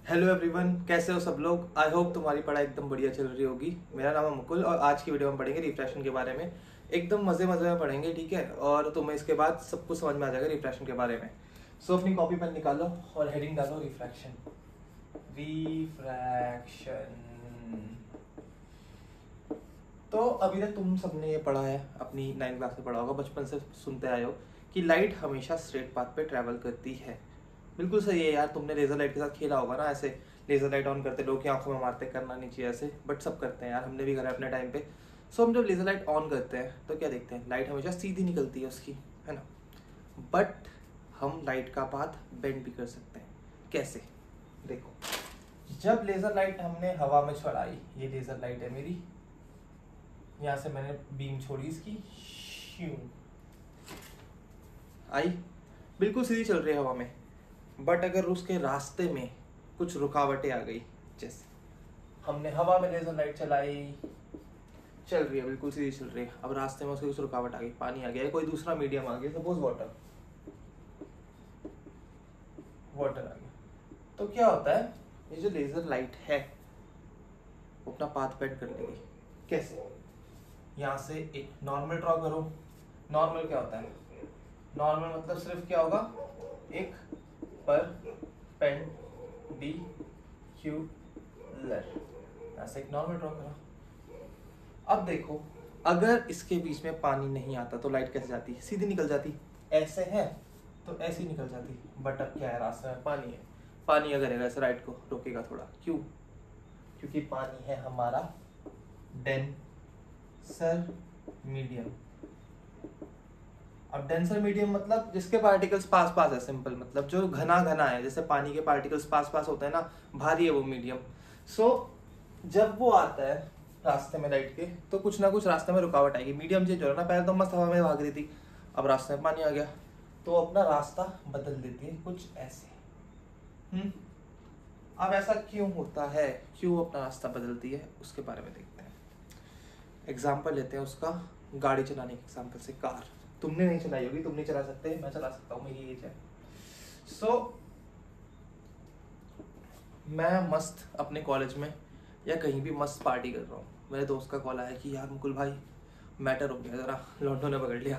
Hello everyone, कैसे हो सब लोग। आई होप तुम्हारी पढ़ाई एकदम बढ़िया चल रही होगी। मेरा नाम है मुकुल और आज की वीडियो में पढ़ेंगे रिफ्रैक्शन के बारे में। एकदम मजे मजे में पढ़ेंगे, ठीक है। और तुम्हें इसके बाद सब कुछ समझ में आ जाएगा रिफ्रैक्शन के बारे में। सो अपनी कॉपी पेन निकालो और हेडिंग डालो रिफ्रैक्शन। रिफ्रैक्शन। तो अभी तक तुम सबने ये पढ़ा है, अपनी 9th क्लास में पढ़ा होगा, बचपन से सुनते आए हो कि लाइट हमेशा स्ट्रेट पाथ पे ट्रैवल करती है। बिल्कुल सही है यार, तुमने लेजर लाइट के साथ खेला होगा ना। ऐसे लेजर लाइट ऑन करते लोग की आंखों में मारते, करना नहीं चाहिए ऐसे, बट सब करते हैं यार, हमने भी करा अपने टाइम पे। सो हम जब लेजर लाइट ऑन करते हैं तो क्या देखते हैं, लाइट हमेशा सीधी निकलती है उसकी, है ना। बट हम लाइट का पाथ बेंड भी कर सकते हैं। कैसे? देखो, जब लेजर लाइट हमने हवा में चढ़ाई, ये लेजर लाइट है मेरी, यहाँ से मैंने बीम छोड़ी इसकी, आई, बिल्कुल सीधी चल रही है हवा में। बट अगर उसके रास्ते में कुछ रुकावटें आ गई, जैसे हमने हवा में लेजर लाइट चलाई, चल रही है, बिल्कुल सीधी चल रही है, अब रास्ते में उसकी कुछ रुकावट आ गई, पानी आ गया, कोई दूसरा मीडियम आ गया, सपोज वाटर आ गया, तो क्या होता है, ये जो लेजर लाइट है वो अपना पाथ बेंड कर लेगी। कैसे? यहाँ से एक नॉर्मल ड्रॉ करो। नॉर्मल क्या होता है? नॉर्मल मतलब सिर्फ क्या होगा, एक परपेंडिकुलर, ऐसे एक नॉर्मल ड्रॉ करो। अब देखो, अगर इसके बीच में पानी नहीं आता तो लाइट कैसे जाती? सीधी निकल जाती। ऐसे है तो ऐसी निकल जाती। बट अब क्या है, रास्ते में पानी है, पानी अगर है ऐसे लाइट को रोकेगा थोड़ा। क्यों? क्योंकि पानी है हमारा डेंसर मीडियम। अब डेंसर मीडियम मतलब जिसके पार्टिकल्स पास पास है, सिंपल मतलब जो घना घना है, जैसे पानी के पार्टिकल्स पास पास होते हैं ना, भारी है वो मीडियम। सो जब वो आता है रास्ते में लाइट के, तो कुछ ना कुछ रास्ते में रुकावट आएगी, मीडियम चेंज हो रहा है ना। पहले तो मस्त हवा में भाग रही थी, अब रास्ते में पानी आ गया तो अपना रास्ता बदल देती है कुछ ऐसे। अब ऐसा क्यों होता है, क्यों अपना रास्ता बदलती है, उसके बारे में देखते हैं। एग्जाम्पल लेते हैं उसका, गाड़ी चलाने के एग्जाम्पल से। कार तुमने नहीं चलाई होगी, तुम नहीं चला सकते, मैं चला सकता हूँ, मेरी एज है। सो मैं मस्त अपने कॉलेज में या कहीं भी मस्त पार्टी कर रहा हूँ, मेरे दोस्त का कॉल आया कि यार मुकुल भाई मैटर हो गया, जरा लॉन्डो ने पकड़ लिया।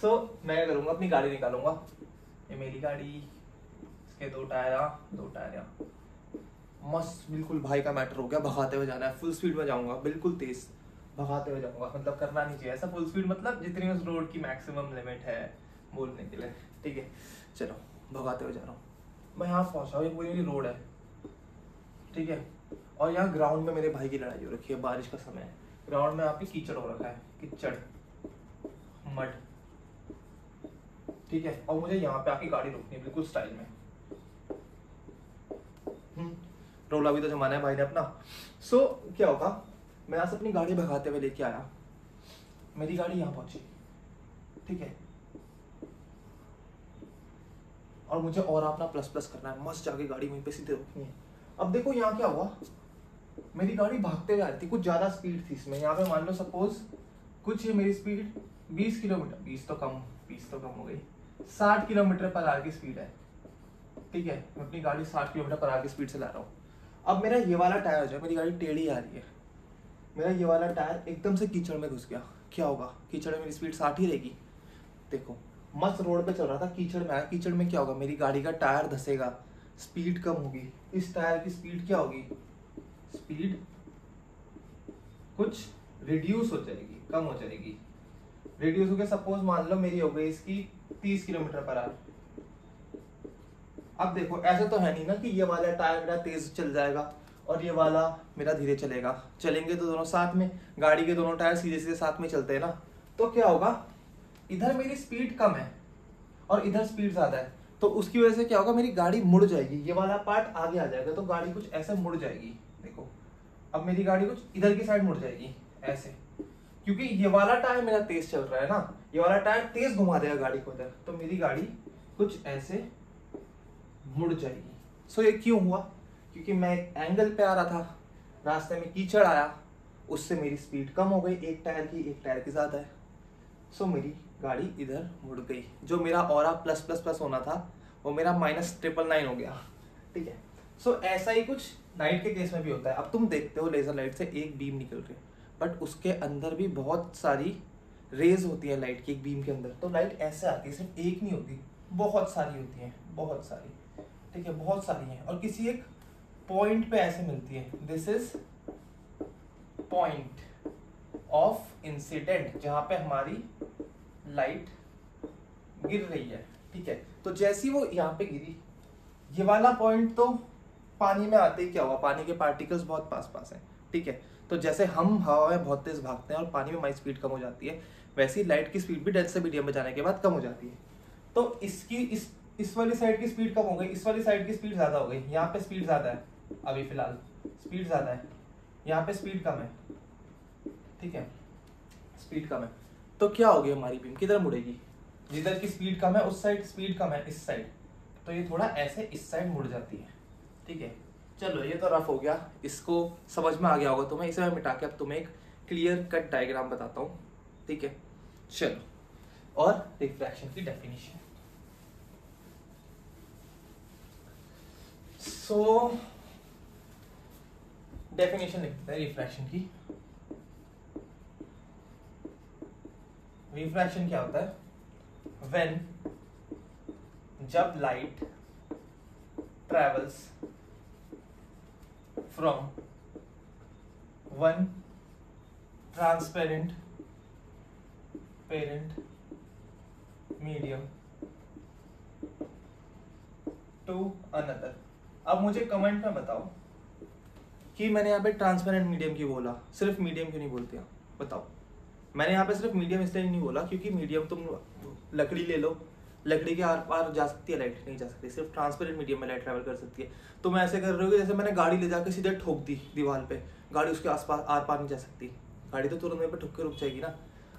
सो मैं क्या करूँगा, अपनी गाड़ी निकालूंगा, ये मेरी गाड़ी, इसके दो टायर, मस्त बिल्कुल भाई का मैटर हो गया, भगाते हुए जाना है, फुल स्पीड में जाऊंगा, बिल्कुल तेज भगाते हुए जाऊंगा। मतलब करना नहीं चाहिए ऐसा फुल स्पीड, मतलब जितनी उस रोड की मैक्सिमम लिमिट है बोलने के लिए, ठीक है। चलो भगाते हुए जा रहा हूँ, मैं यहाँ पहुंचा हूँ, ये पूरी मेरी रोड है, ठीक है। और यहाँ ग्राउंड में मेरे भाई की लड़ाई हो रखी है, बारिश का समय है, ग्राउंड में यहाँ पे कीचड़ हो रखा है, कीचड़ मड, ठीक है। और मुझे यहाँ पे आके गाड़ी रोकनी है बिल्कुल स्टाइल में। रोला भी तो जमाना है भाई ने अपना। सो क्या होगा, मैं यहाँ से अपनी गाड़ी भगाते हुए लेके आया, मेरी गाड़ी यहाँ पहुंची, ठीक है। और मुझे और अपना प्लस प्लस करना है, मस्त जाके गाड़ी वहीं पे सीधे रोकनी है। अब देखो यहाँ क्या हुआ, मेरी गाड़ी भागते हुए आ रही थी, कुछ ज्यादा स्पीड थी इसमें। यहाँ पे मान लो सपोज कुछ ये मेरी स्पीड 20 किलोमीटर, 20 तो कम हो गई, 60 किलोमीटर पर आवर की स्पीड है, ठीक है। मैं अपनी गाड़ी 60 किलोमीटर पर आवर की स्पीड से ला रहा हूँ। अब मेरा ये वाला टायर जो है, मेरी गाड़ी टेढ़ी आ रही है, मेरा ये वाला टायर एकदम से कीचड़ में घुस गया। क्या होगा, कीचड़ में मेरी स्पीड 60 ही रहेगी। देखो मस्त रोड पे चल रहा था, कीचड़ में आया, कीचड़ में क्या होगा, मेरी गाड़ी का टायर धसेगा, स्पीड कम होगी, इस टायर की स्पीड क्या होगी, स्पीड कुछ रिड्यूस हो जाएगी, कम हो जाएगी। रिड्यूस हो गया, सपोज मान लो मेरी हो गई इसकी 30 किलोमीटर पर आवर। अब देखो ऐसे तो है नहीं ना कि ये वाला टायर मेरा तेज चल जाएगा और ये वाला मेरा धीरे चलेगा, चलेंगे तो दोनों साथ में, गाड़ी के दोनों टायर सीधे सीधे साथ में चलते हैं ना। तो क्या होगा, इधर मेरी स्पीड कम है और इधर स्पीड ज्यादा है, तो उसकी वजह से क्या होगा, मेरी गाड़ी मुड़ जाएगी, ये वाला पार्ट आगे आ जाएगा, तो गाड़ी कुछ ऐसे मुड़ जाएगी। देखो अब मेरी गाड़ी कुछ इधर की साइड मुड़ जाएगी ऐसे, क्योंकि ये वाला टायर मेरा तेज चल रहा है ना, ये वाला टायर तेज घुमा देगा गाड़ी को इधर, तो मेरी गाड़ी कुछ ऐसे मुड़ जाएगी। सो ये क्यों हुआ, क्योंकि मैं एक एंगल पे आ रहा था, रास्ते में कीचड़ आया, उससे मेरी स्पीड कम हो गई, एक टायर की ज्यादा है। सो मेरी गाड़ी इधर मुड़ गई, जो मेरा ऑरा प्लस प्लस प्लस होना था वो मेरा -999 हो गया, ठीक है। सो ऐसा ही कुछ लाइट के केस में भी होता है। अब तुम देखते हो लेजर लाइट से एक बीम निकल रही है, बट उसके अंदर भी बहुत सारी रेज होती है लाइट की एक बीम के अंदर। तो लाइट ऐसे आती है, सिर्फ एक नहीं होती, बहुत सारी होती है, बहुत सारी, ठीक है, बहुत सारी हैं, और किसी एक पॉइंट पे ऐसे मिलती है। This is point of incident, जहां पे हमारी लाइट गिर रही है, ठीक है। तो जैसी वो यहाँ पे गिरी, ये वाला पॉइंट तो पानी में आते ही क्या हुआ, पानी के पार्टिकल्स बहुत पास पास हैं, ठीक है। तो जैसे हम हवा में बहुत तेज भागते हैं और पानी में हमारी स्पीड कम हो जाती है, वैसी लाइट की स्पीड भी डेंस से मीडियम में जाने के बाद कम हो जाती है। तो इसकी इस वाली साइड की स्पीड कम हो गई, इस वाली साइड की स्पीड ज्यादा हो गई। यहाँ पे स्पीड ज्यादा है, अभी फिलहाल स्पीड ज्यादा है, यहाँ पे स्पीड कम है, ठीक है, स्पीड कम है। तो क्या होगी, हमारी बीम किधर मुड़ेगी, जिधर की स्पीड कम है उस साइड स्पीड कम है, इस साइड, तो ये थोड़ा ऐसे इस साइड मुड़ जाती है, ठीक है। चलो ये तो रफ हो गया, इसको समझ में आ गया होगा तुम्हें। इसे मैं मिटा के अब तुम्हें एक क्लियर कट डायग्राम बताता हूँ, ठीक है। चलो, और रिफ्रैक्शन की डेफिनेशन। सो डेफिनेशन लिखते हैं रिफ्रैक्शन की। रिफ्रैक्शन क्या होता है, व्हेन, जब light travels from one transparent parent medium to another. अब मुझे कमेंट में बताओ कि मैंने यहाँ पे ट्रांसपेरेंट मीडियम क्यों बोला, सिर्फ मीडियम क्यों नहीं बोलते आप, बताओ। मैंने यहाँ पे सिर्फ मीडियम इसलिए नहीं बोला क्योंकि मीडियम तुम लकड़ी ले लो, लकड़ी के आर पार जा सकती है लाइट, नहीं जा सकती, सिर्फ ट्रांसपेरेंट मीडियम में लाइट ट्रैवल कर सकती है। तुम ऐसे कर रहे हो जैसे मैंने गाड़ी ले जाकर सीधे ठोक दी दीवार पे, गाड़ी उसके आसपास आर पार नहीं जा सकती, गाड़ी तो तुरंत वहीं पे ठुक के रुक जाएगी ना।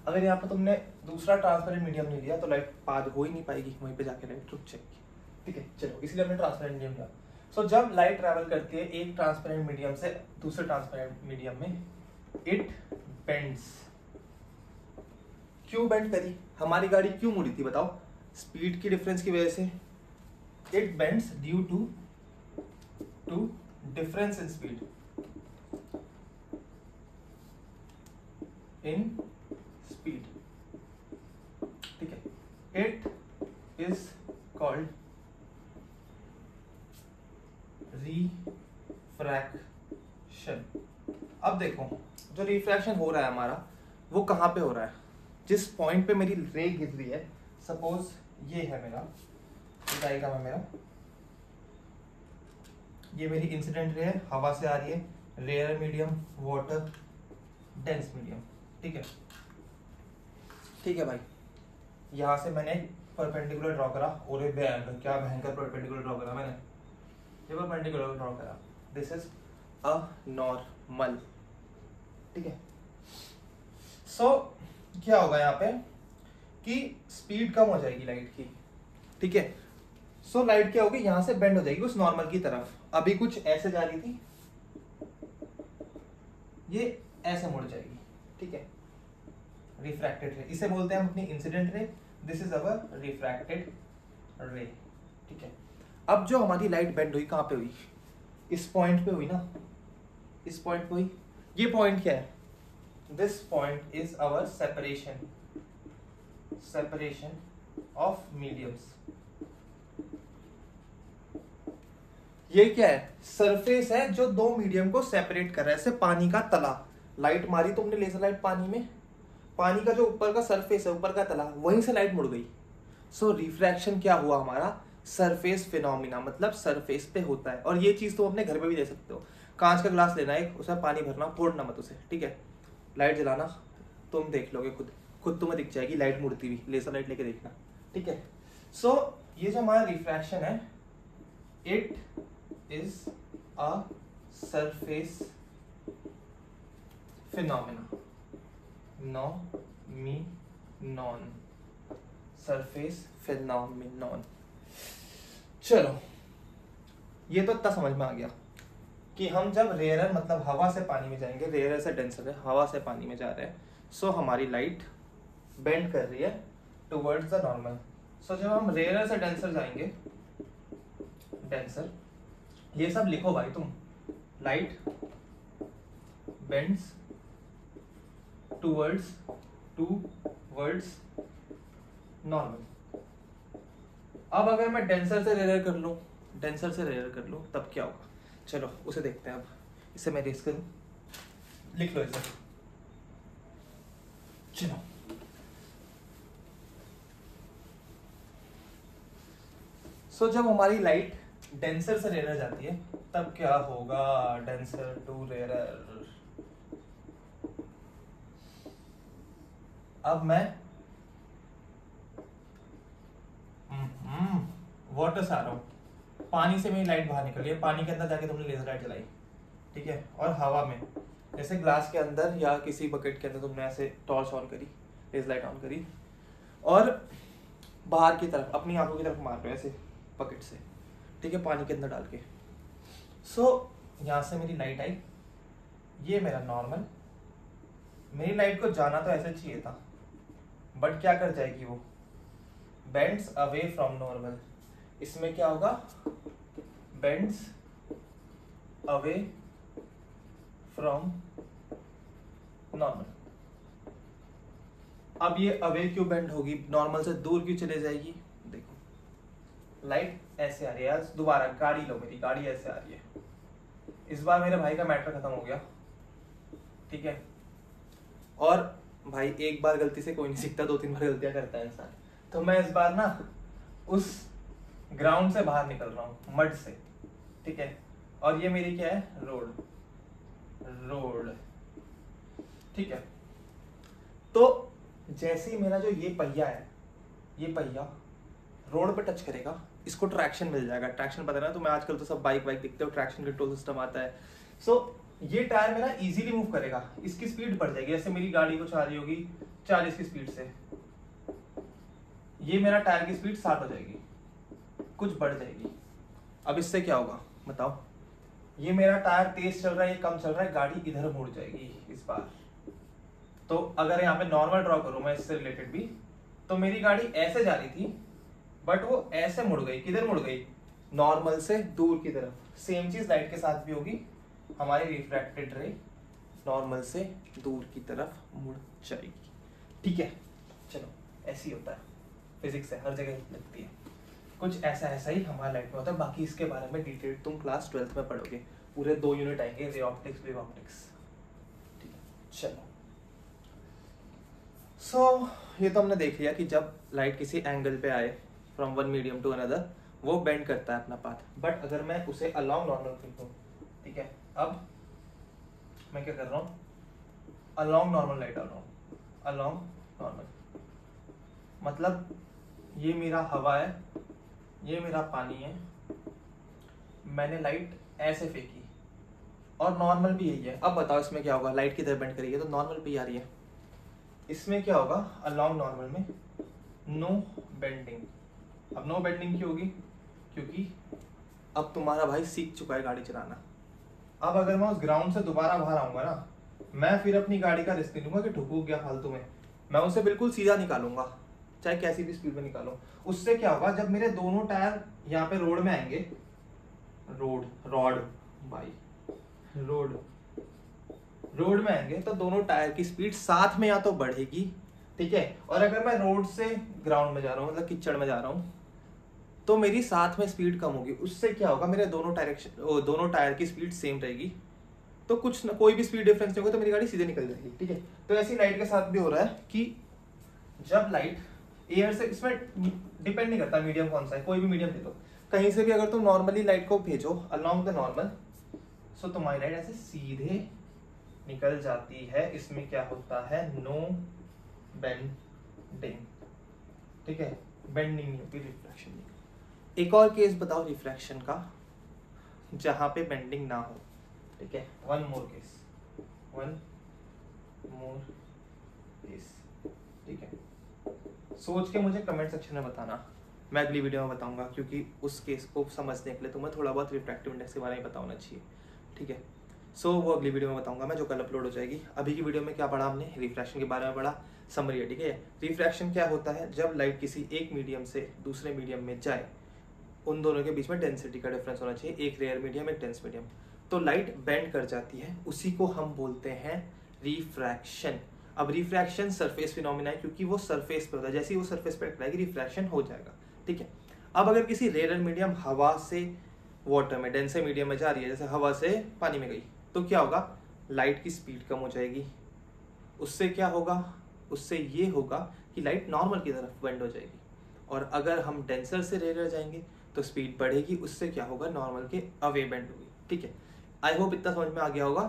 अगर यहाँ पे तुमने दूसरा ट्रांसपेरेंट मीडियम नहीं लिया तो लाइट पार हो ही नहीं पाएगी, वहीं पे जाके लाइट रुक जाएगी, ठीक है। चलो, इसलिए हमने ट्रांसपेरेंट मीडियम लिया। सो जब लाइट ट्रैवल करती है एक ट्रांसपेरेंट मीडियम से दूसरे ट्रांसपेरेंट मीडियम में, इट बेंड्स। क्यों बेंड करी, हमारी गाड़ी क्यों मुड़ी थी बताओ, स्पीड की डिफरेंस की वजह से। It bends due to difference in speed, ठीक है। It is called refraction. अब देखो, जो रिफ्रैक्शन हो रहा है हमारा, वो कहाँ पे हो रहा है, जिस पॉइंट पे मेरी रे गिर रही है। सपोज ये है मेरा डायग्राम है मेरा, ये मेरी इंसिडेंट रे है, हवा से आ रही है, rare medium, water, dense medium, ठीक है, ठीक है भाई। यहां से मैंने परपेंडिकुलर ड्रॉ करा, और क्या भयंकर परपेंडिकुलर ड्रॉ करा मैंने, ये परपेंडिकुलर ड्रॉ करा। दिस इज अ नॉर्मल, ठीक है। सो क्या होगा यहाँ पे कि स्पीड कम हो जाएगी लाइट की, ठीक है। सो लाइट क्या होगी, यहां से बेंड हो जाएगी उस नॉर्मल की तरफ। अभी कुछ ऐसे जा रही थी, ये ऐसे मुड़ जाएगी, ठीक है। रिफ्रैक्टेड रे, इसे बोलते हैं हम अपनी incident ray, this is our refracted रे, ठीक है। अब जो हमारी लाइट बेंड हुई कहां पे हुई, इस पॉइंट पे हुई ना, इस पॉइंट पे हुई। ये पॉइंट क्या है, this point is our separation of mediums. ये क्या है, सरफेस है जो दो मीडियम को सेपरेट कर रहा है, जैसे पानी का तला। लाइट मारी तुमने लेजर लाइट पानी में, पानी का जो ऊपर का सरफेस है, ऊपर का तला, वहीं से लाइट मुड़ गई। सो रिफ्रैक्शन क्या हुआ हमारा, सरफेस फिनोमिना, मतलब सरफेस पे होता है। और ये चीज तुम अपने घर पे भी दे सकते हो। कांच का ग्लास लेना है, उसमें पानी भरना, फोड़ना मत उसे, ठीक है। लाइट जलाना, तुम देख लोगे खुद तुम्हें दिख जाएगी लाइट मुड़ती हुई, लेजर लाइट लेके देखना, ठीक है। सो ये जो हमारा रिफ्रैक्शन है, it is a surface phenomena, non surface phenomenon. चलो, ये तो इतना समझ में आ गया कि हम जब रेयरर मतलब हवा से पानी में जाएंगे, रेयरर से डेंसर है, हवा से पानी में जा रहे हैं, सो हमारी लाइट बेंड कर रही है टुवर्ड्स द नॉर्मल। सो जब हम रेयरर से डेंसर जाएंगे, डेंसर, ये सब लिखो भाई तुम। Light bends towards normal. अब अगर मैं डेंसर से रेयर कर लूं, तब क्या होगा? चलो उसे देखते हैं। अब इसे मैं रेस करूं, लिख लो इसे। चलो जब हमारी लाइट डेंसर से रेयर जाती है तब क्या होगा? Denser to rare. अब मैं वाटर से आ रहा हूं। पानी से मेरी लाइट बाहर निकली है, पानी के अंदर जाके तुमने लेजर लाइट जलाई, ठीक है। और हवा में जैसे ग्लास के अंदर या किसी बकेट के अंदर तुमने ऐसे टॉर्च ऑन करी, लेजर लाइट ऑन करी, और बाहर की तरफ अपनी आंखों की तरफ मार रहे हो ऐसे बकेट से, ठीक है, पानी के अंदर डाल के। यहाँ से मेरी लाइट आई, ये मेरा नॉर्मल। मेरी लाइट को जाना तो ऐसे चाहिए था, बट क्या कर जाएगी वो? Bends away from normal. इसमें क्या होगा? Bends away from normal. अब ये अवे क्यों बेंड होगी? नॉर्मल से दूर क्यों चले जाएगी? देखो लाइट ऐसे आ रही है। आज दोबारा गाड़ी लो, मेरी गाड़ी ऐसे आ रही है। इस बार मेरे भाई का मैटर खत्म हो गया, ठीक है। और भाई एक बार गलती से कोई नहीं सीखता, 2-3 बार गलतियां करता है इंसान। तो मैं इस बार ना उस ग्राउंड से बाहर निकल रहा हूँ, मड से, ठीक है। और ये मेरी क्या है? रोड, ठीक है। तो जैसे ही मेरा जो ये पहिया है, ये पहिया रोड पे टच करेगा, इसको ट्रैक्शन मिल जाएगा। ट्रैक्शन पता है ना तुम्हें, आजकल तो सब बाइक दिखते हो, ट्रैक्शन कंट्रोल सिस्टम आता है। ये टायर मेरा इजीली मूव करेगा, इसकी स्पीड बढ़ जाएगी। जैसे मेरी गाड़ी कुछ आ रही होगी 40 की स्पीड से, ये मेरा टायर की स्पीड 60 हो जाएगी, कुछ बढ़ जाएगी। अब इससे क्या होगा बताओ? ये मेरा टायर तेज चल रहा है, ये कम चल रहा है, गाड़ी इधर मुड़ जाएगी इस बार। तो अगर यहाँ पे नॉर्मल ड्रॉ करूं मैं इससे रिलेटेड भी, तो मेरी गाड़ी ऐसे जा रही थी, बट वो ऐसे मुड़ गई। किधर मुड़ गई? नॉर्मल से दूर की तरफ। सेम चीज लाइट के साथ भी होगी, हमारी रिफ्रैक्टेड रे नॉर्मल से दूर की तरफ मुड़ जाएगी, ठीक है। चलो ऐसे ही होता है, फिजिक्स है, हर जगह लगती है। कुछ ऐसा ही हमारा लाइट में होता है। बाकी इसके बारे में डिटेल तुम क्लास 12th में पढ़ोगे, पूरे 2 यूनिट आएंगे, रे ऑप्टिक्स, वेव ऑप्टिक्स, ठीक है। चलो ये तो हमने देख लिया कि जब लाइट किसी एंगल पे आए from one medium to another, वो बेंड करता है अपना पाथ। बट अगर मैं उसे अलोंग नॉर्मल खींचूं, ठीक है, अब मैं क्या कर रहा हूँ? अलोंग नॉर्मल लाइट आ रहा हूँ, अलोंग नॉर्मल। मतलब ये मेरा हवा है, ये मेरा पानी है, मैंने लाइट ऐसे फेंकी, और नॉर्मल भी यही है। अब बताओ इसमें क्या होगा? लाइट किधर बेंड करेगी? तो नॉर्मल पे आ रही है। इसमें क्या होगा? अलोंग नॉर्मल में नो बेंडिंग। अब नो बेंडिंग क्यों होगी? क्योंकि अब तुम्हारा भाई सीख चुका है गाड़ी चलाना। अब अगर मैं उस ग्राउंड से दोबारा बाहर आऊंगा ना, मैं फिर अपनी गाड़ी का रिस्क नहीं लूंगा कि ठुक गया फालतू में। मैं उसे बिल्कुल सीधा निकालूंगा, चाहे कैसी भी स्पीड में निकालो। उससे क्या होगा? जब मेरे दोनों टायर यहाँ पे रोड में आएंगे, रोड में आएंगे, तो दोनों टायर की स्पीड साथ में या तो बढ़ेगी, ठीक है। और अगर मैं रोड से ग्राउंड में जा रहा हूँ, मतलब कीचड़ में जा रहा हूँ, तो मेरी साथ में स्पीड कम होगी। उससे क्या होगा? मेरे दोनों टायर की स्पीड सेम रहेगी, तो कुछ ना कोई भी स्पीड डिफरेंस नहीं होगा, तो मेरी गाड़ी सीधे निकल जाएगी, ठीक है। तो ऐसी लाइट के साथ भी हो रहा है कि जब लाइट एयर से, इसमें डिपेंड नहीं करता मीडियम कौन सा है, कोई भी मीडियम दे दो, कहीं से भी अगर तुम नॉर्मली लाइट को भेजो अलोंग द नॉर्मल, सो तुम्हारी लाइट ऐसे सीधे निकल जाती है। इसमें क्या होता है? नो बेंडिंग, ठीक है, बेंडिंग नहीं होती, रिफ्रैक्शन नहीं। एक और केस बताओ रिफ्रैक्शन का जहां पे बेंडिंग ना हो, ठीक है। वन मोर केस, ठीक है। सोच के मुझे कमेंट सेक्शन में बताना, मैं अगली वीडियो में बताऊंगा, क्योंकि उस केस को समझने के लिए तुम्हें थोड़ा बहुत रिफ्रैक्टिव इंडेक्स के बारे में पता होना चाहिए, ठीक है। वो अगली वीडियो में बताऊंगा मैं, जो कल अपलोड हो जाएगी। अभी की वीडियो में क्या पढ़ा हमने? रिफ्रैक्शन के बारे में पढ़ा, समरी है, ठीक है। रिफ्रैक्शन क्या होता है? जब लाइट किसी एक मीडियम से दूसरे मीडियम में जाए, उन दोनों के बीच में डेंसिटी का डिफरेंस होना चाहिए, एक रेयर मीडियम एक डेंस मीडियम। तो लाइट बेंड कर जाती है, उसी को हम बोलते हैं रिफ्रैक्शन। अब रिफ्रैक्शन सरफेस फिनोमिना है, क्योंकि वो सरफेस पे होता है, जैसे ही वो सरफेस पे टकराएगी रिफ्रैक्शन हो जाएगा, ठीक है। अब अगर किसी रेयर मीडियम हवा से वाटर में, डेंसर मीडियम में जा रही है, जैसे हवा से पानी में गई, तो क्या होगा, लाइट की स्पीड कम हो जाएगी। उससे क्या होगा, उससे ये होगा कि लाइट नॉर्मल की तरफ बेंड हो जाएगी। और अगर हम डेंसर से रेयर जाएंगे तो स्पीड बढ़ेगी, उससे क्या होगा, नॉर्मल के अवे बेंड होगी, ठीक है। आई होप इतना समझ में आ गया होगा।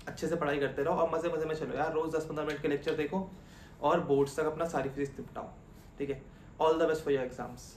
अच्छे से पढ़ाई करते रहो और मजे मजे में चलो यार, रोज 10-15 मिनट के लेक्चर देखो और बोर्ड्स तक अपना सारी फिजिक्स निपटाओ, ठीक है। All the best for your exams.